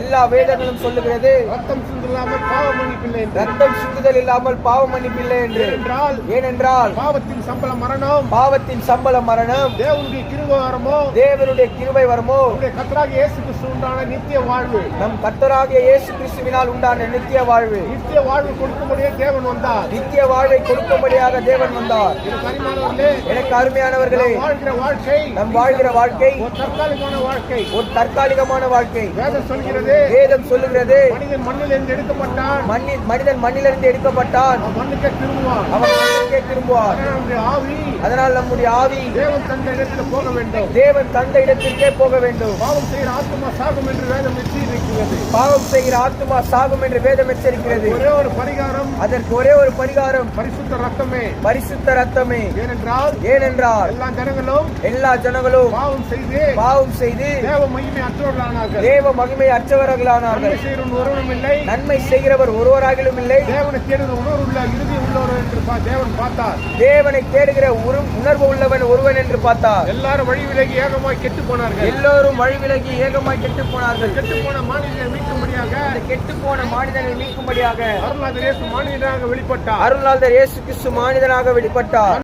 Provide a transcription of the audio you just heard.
எல்லா வேதங்களும் சொல்லுகிறது ரத்தம் சிந்தலாமல் பாவ மன்னிப்பில்லை என்று. ரத்தம் சிந்துதல் இல்லாமல் பாவ மன்னிப்பில்லை என்று. ஏனென்றால் பாவத்தின் சம்பளம் மரணம், பாவத்தின் சம்பளம் மரணம், தேவனுடைய கிருபை வரமோ, தேவனுடைய கிருபை வரமோ, நம்முடைய கர்த்தராகிய இயேசு கிறிஸ்து உண்டான நித்திய வாழ்வு, நம் கர்த்தராகிய இயேசு கிறிஸ்துவினால் உண்டான நித்திய வாழ்வு, நித்திய வாழ்வு கொடுக்கும்படியே தேவன் வந்தார். நித்திய வாழ்வை கொடுக்கும்படியாக தேவன் வந்தார். எனக்கு அருமையானவர்களே, எனக்கு அருமையானவர்களே, நாம் வாழ்கிற வாழ்க்கை நம் வாழ்கிற வாழ்க்கை ஒரு தற்காலிகமான வாழ்க்கை. ஒரு தற்காலிகமான வாழ்க்கை. வேதம் சொல்கிறது, வேதம் சொல்லுகிறது, மனிதன் மண்ணிலிருந்து எடுக்கப்பட்டான், மனிதன் மண்ணிலிருந்து எடுக்கப்பட்டான், அவன் மண்ணுக்கே திரும்புவான். அவன் மண்ணுக்கே திரும்புவார். நம்முடைய ஆவி அதனால் நம்முடைய ஆவி தேவன் தந்த இடத்தில் போக வேண்டும். தேவன் தந்த இடத்திற்கே போக வேண்டும். பாவம் செய்கிற ஆத்மா சாகும் என்று வேதம் எச்சரிக்கிறது. பாவம் செய்கிற ஆத்துமா சாகும் என்று வேதம் எச்சரிக்கிறது. ஒரே ஒரு பரிகாரம், அதற்கு ஒரே ஒரு பரிகாரம், பரிசுத்த ரத்தமே. பரிசுத்த ரத்தமே. ஏனென்றால் எல்லா ஜனங்களும் பாவம் செய்து தேவ மகிமை அற்றவர்களானார்கள். தேவ மகிமை அற்றவர்களானார்கள். நன்மை செய்கிறவர் ஒருவராகிலும் இல்லை. தேவனை தேடுகிற உணர்வுள்ள இறுதி உள்ளவர் என்று தேவன் பார்த்தார். தேவனை தேடுகிற உணர்வு உள்ளவன் ஒருவன் என்று பார்த்தார். எல்லாரும் வழி விலகி ஏகமாய் கெட்டு போனார்கள். எல்லோரும் வழி விலகி ஏகமாய் கெட்டு போனார்கள். கெட்டு போன மாநிலங்களை மீட்கும்படியாக, கெட்டு போன மாநிலங்களை மீட்கும்படியாக அருள்நாதர் இயேசு மாநிலனாக வெளிப்பட்டார். அருள்நாதர் இயேசு கிறிஸ்து மாநிலனாக வெளிப்பட்டார்.